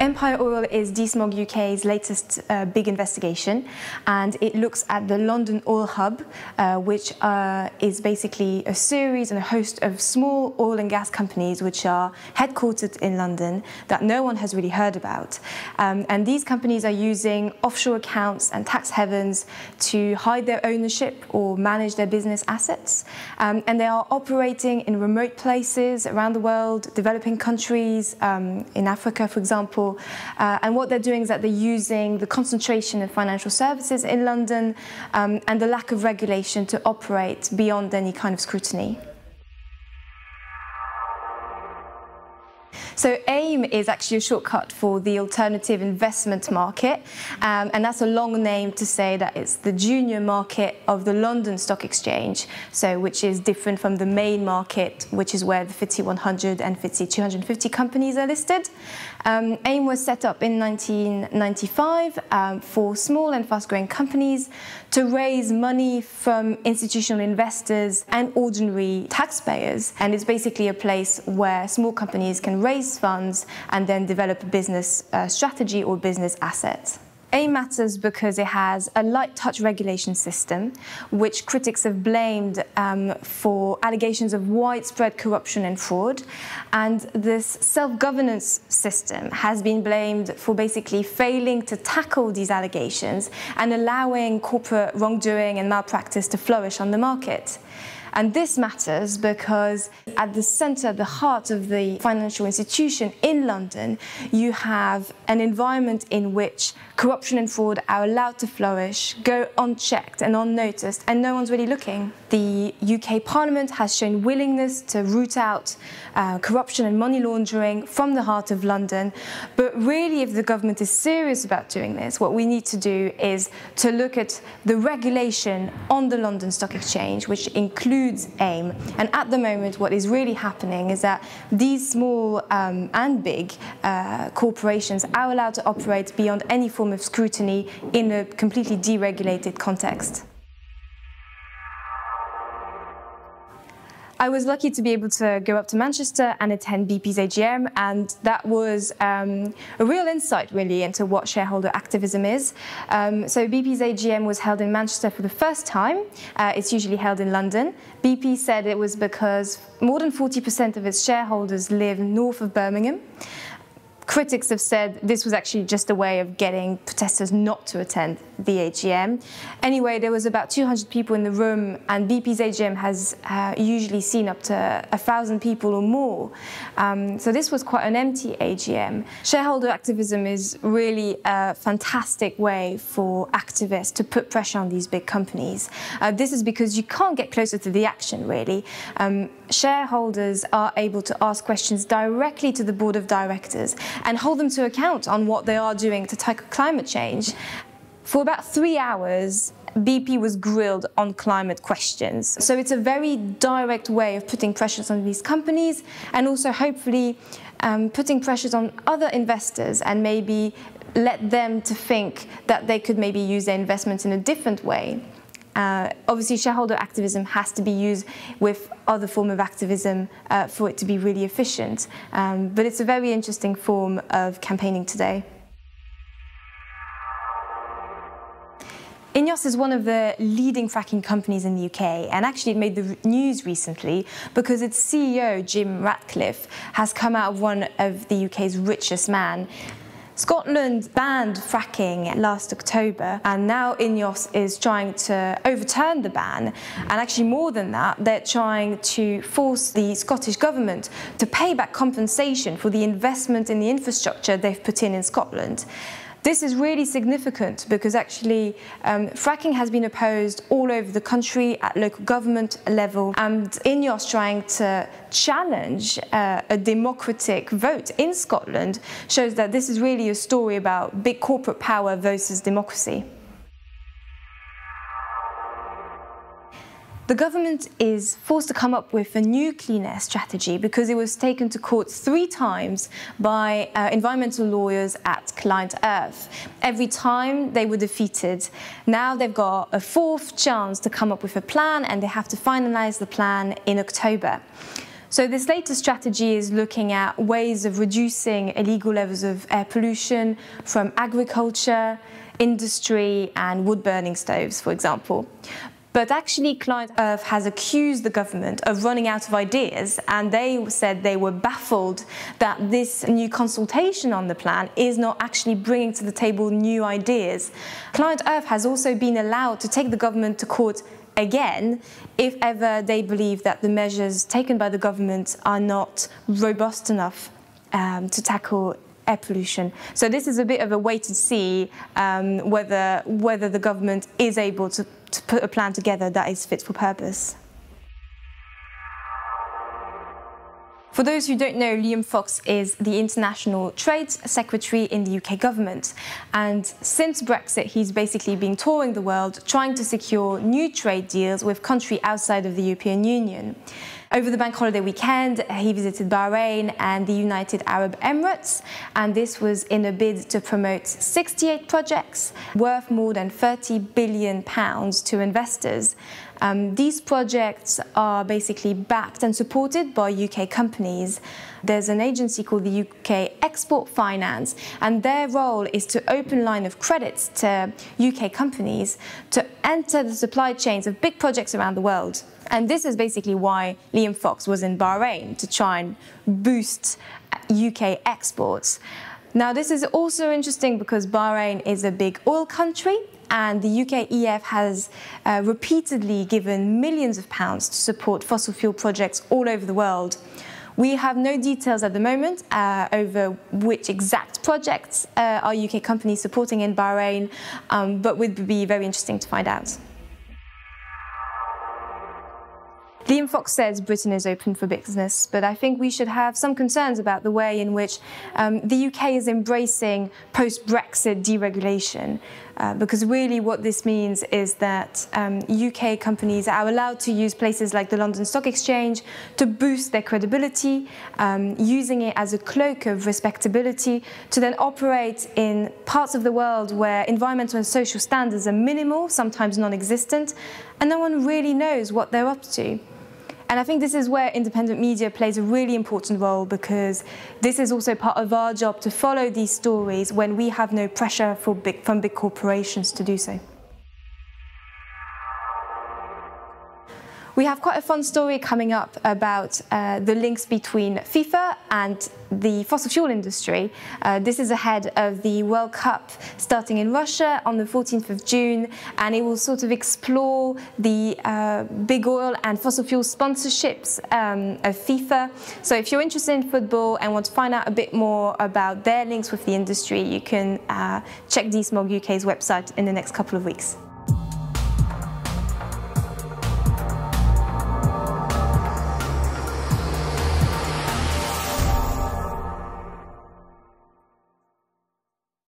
Empire Oil is DeSmog UK's latest big investigation, and it looks at the London Oil Hub, which is basically a series and a host of small oil and gas companies which are headquartered in London that no one has really heard about. And these companies are using offshore accounts and tax havens to hide their ownership or manage their business assets. And they are operating in remote places around the world, developing countries, in Africa, for example. And what they're doing is that they're using the concentration of financial services in London and the lack of regulation to operate beyond any kind of scrutiny. So AIM is actually a shortcut for the alternative investment market, and that's a long name to say that it's the junior market of the London Stock Exchange, so which is different from the main market, which is where the FTSE 100 and FTSE 250 companies are listed. AIM was set up in 1995 for small and fast-growing companies to raise money from institutional investors and ordinary taxpayers, and it's basically a place where small companies can raise funds and then develop a business strategy or business assets. AIM matters because it has a light touch regulation system, which critics have blamed for allegations of widespread corruption and fraud. And this self-governance system has been blamed for basically failing to tackle these allegations and allowing corporate wrongdoing and malpractice to flourish on the market. And this matters because at the centre, the heart of the financial institution in London, you have an environment in which corruption and fraud are allowed to flourish, go unchecked and unnoticed, and no one's really looking. The UK Parliament has shown willingness to root out corruption and money laundering from the heart of London. But really, if the government is serious about doing this, what we need to do is to look at the regulation on the London Stock Exchange, which includes AIM. And at the moment, what is really happening is that these small and big corporations are allowed to operate beyond any form of scrutiny in a completely deregulated context. I was lucky to be able to go up to Manchester and attend BP's AGM, and that was a real insight, really, into what shareholder activism is. So BP's AGM was held in Manchester for the first time. It's usually held in London. BP said it was because more than 40% of its shareholders live north of Birmingham. Critics have said this was actually just a way of getting protesters not to attend the AGM. Anyway, there was about 200 people in the room, and BP's AGM has usually seen up to 1,000 people or more. So this was quite an empty AGM. Shareholder activism is really a fantastic way for activists to put pressure on these big companies. This is because you can't get closer to the action, really. Shareholders are able to ask questions directly to the board of directors and hold them to account on what they are doing to tackle climate change. For about 3 hours, BP was grilled on climate questions. So it's a very direct way of putting pressures on these companies and also hopefully putting pressures on other investors and maybe let them to think that they could maybe use their investments in a different way. Obviously, shareholder activism has to be used with other form of activism for it to be really efficient. But it's a very interesting form of campaigning today. INEOS is one of the leading fracking companies in the UK, and actually it made the news recently because its CEO, Jim Ratcliffe, has come out of one of the UK's richest men. Scotland banned fracking last October, and now INEOS is trying to overturn the ban. And actually more than that, they're trying to force the Scottish government to pay back compensation for the investment in the infrastructure they've put in Scotland. This is really significant because actually fracking has been opposed all over the country at local government level, and INEOS trying to challenge a democratic vote in Scotland shows that this is really a story about big corporate power versus democracy. The government is forced to come up with a new clean air strategy because it was taken to court 3 times by environmental lawyers at Client Earth. Every time they were defeated. Now they've got a 4th chance to come up with a plan, and they have to finalise the plan in October. So this latest strategy is looking at ways of reducing illegal levels of air pollution from agriculture, industry and wood-burning stoves, for example. But actually, Climate Earth has accused the government of running out of ideas, and they said they were baffled that this new consultation on the plan is not actually bringing to the table new ideas. Climate Earth has also been allowed to take the government to court again if ever they believe that the measures taken by the government are not robust enough to tackle air pollution. So this is a bit of a wait and see whether the government is able to put a plan together that is fit for purpose. For those who don't know, Liam Fox is the International Trade Secretary in the UK government. And since Brexit, he's basically been touring the world trying to secure new trade deals with countries outside of the European Union. Over the bank holiday weekend, he visited Bahrain and the United Arab Emirates, and this was in a bid to promote 68 projects worth more than £30 billion to investors. These projects are basically backed and supported by UK companies. There's an agency called the UK Export Finance, and their role is to open line of credits to UK companies to enter the supply chains of big projects around the world. And this is basically why Liam Fox was in Bahrain, to try and boost UK exports. Now, this is also interesting because Bahrain is a big oil country, and the UK EF has repeatedly given millions of pounds to support fossil fuel projects all over the world. We have no details at the moment over which exact projects are UK companies supporting in Bahrain, but it would be very interesting to find out. Liam Fox says Britain is open for business, but I think we should have some concerns about the way in which the UK is embracing post-Brexit deregulation, because really what this means is that UK companies are allowed to use places like the London Stock Exchange to boost their credibility, using it as a cloak of respectability to then operate in parts of the world where environmental and social standards are minimal, sometimes non-existent, and no one really knows what they're up to. And I think this is where independent media plays a really important role, because this is also part of our job to follow these stories when we have no pressure from big corporations to do so. We have quite a fun story coming up about the links between FIFA and the fossil fuel industry. This is ahead of the World Cup starting in Russia on the 14th of June, and it will sort of explore the big oil and fossil fuel sponsorships of FIFA. So if you're interested in football and want to find out a bit more about their links with the industry, you can check DeSmog UK's website in the next couple of weeks.